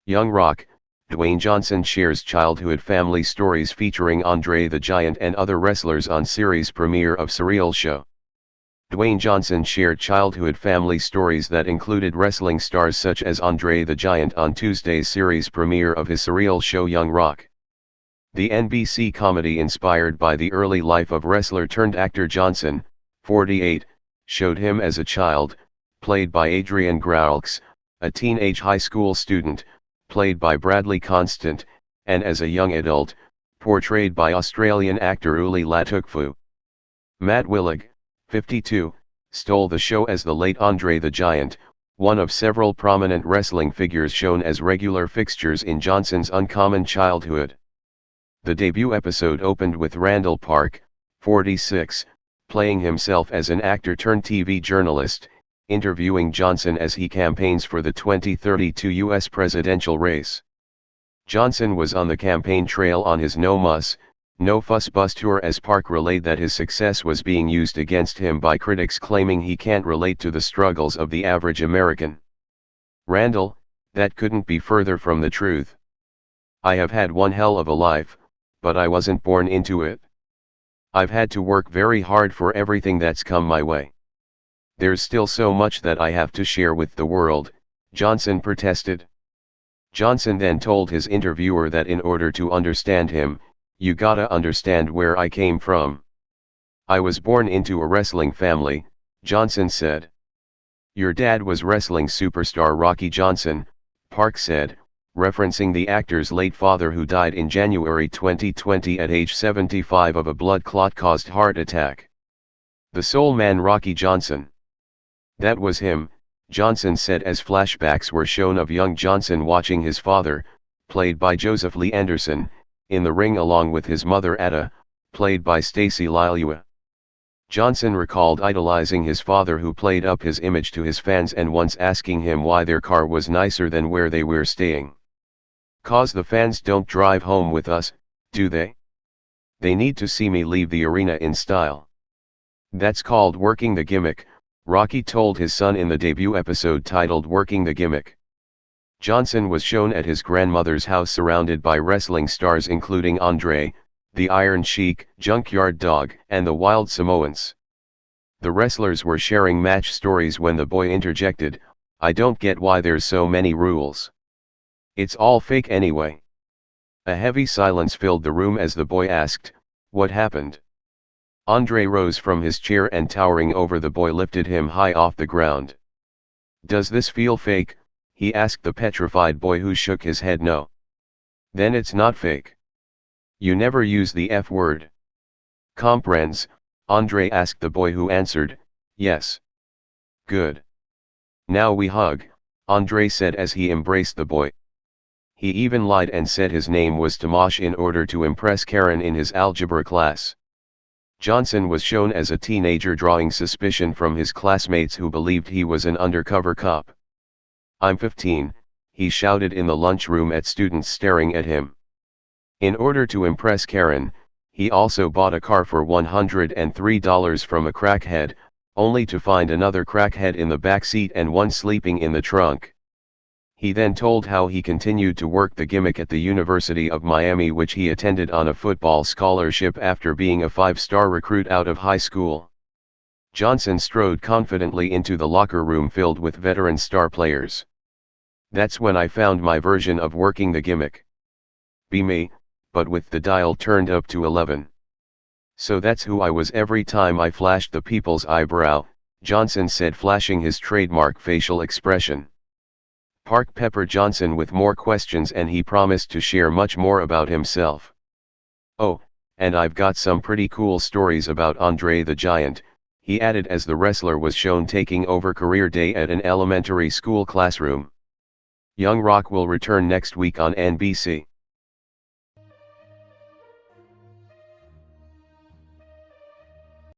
Young Rock, Dwayne Johnson shares childhood family stories featuring André the Giant and other wrestlers on series premiere of Surreal Show. Dwayne Johnson shared childhood family stories that included wrestling stars such as André the Giant on Tuesday's series premiere of his Surreal Show Young Rock. The NBC comedy inspired by the early life of wrestler-turned-actor Johnson, 48, showed him as a child, played by Adrian Graux, a teenage high school student, played by Bradley Constant, and as a young adult, portrayed by Australian actor Uli Latukfu. Matt Willig, 52, stole the show as the late André the Giant, one of several prominent wrestling figures shown as regular fixtures in Johnson's uncommon childhood. The debut episode opened with Randall Park, 46, playing himself as an actor-turned-TV journalist, interviewing Johnson as he campaigns for the 2032 U.S. presidential race. Johnson was on the campaign trail on his No Muss, No Fuss bus tour as Park relayed that his success was being used against him by critics claiming he can't relate to the struggles of the average American. Randall, that couldn't be further from the truth. I have had one hell of a life, but I wasn't born into it. I've had to work very hard for everything that's come my way. There's still so much that I have to share with the world, Johnson protested. Johnson then told his interviewer that in order to understand him, you gotta understand where I came from. I was born into a wrestling family, Johnson said. Your dad was wrestling superstar Rocky Johnson, Park said, referencing the actor's late father who died in January 2020 at age 75 of a blood clot-caused heart attack. The soul man Rocky Johnson. That was him, Johnson said as flashbacks were shown of young Johnson watching his father, played by Joseph Lee Anderson, in the ring along with his mother Ada, played by Stacey Lilua. Johnson recalled idolizing his father who played up his image to his fans and once asking him why their car was nicer than where they were staying. "'Cause the fans don't drive home with us, do they? They need to see me leave the arena in style. That's called working the gimmick," Rocky told his son in the debut episode titled Working the Gimmick. Johnson was shown at his grandmother's house surrounded by wrestling stars including André, the Iron Sheik, Junkyard Dog, and the Wild Samoans. The wrestlers were sharing match stories when the boy interjected, "I don't get why there's so many rules. It's all fake anyway." A heavy silence filled the room as the boy asked, "What happened?" André rose from his chair and towering over the boy lifted him high off the ground. "Does this feel fake?" he asked the petrified boy who shook his head no. "Then it's not fake. You never use the F word. Comprends?" André asked the boy who answered, "Yes." "Good. Now we hug," André said as he embraced the boy. He even lied and said his name was Tomasz in order to impress Karen in his algebra class. Johnson was shown as a teenager drawing suspicion from his classmates who believed he was an undercover cop. "I'm 15, he shouted in the lunchroom at students staring at him. In order to impress Karen, he also bought a car for $103 from a crackhead, only to find another crackhead in the back seat and one sleeping in the trunk. He then told how he continued to work the gimmick at the University of Miami, which he attended on a football scholarship after being a 5-star recruit out of high school. Johnson strode confidently into the locker room filled with veteran star players. "That's when I found my version of working the gimmick. Be me, but with the dial turned up to 11. So that's who I was every time I flashed the people's eyebrow," Johnson said, flashing his trademark facial expression. Park peppered Johnson with more questions and he promised to share much more about himself. "Oh, and I've got some pretty cool stories about André the Giant," he added as the wrestler was shown taking over career day at an elementary school classroom. Young Rock will return next week on NBC.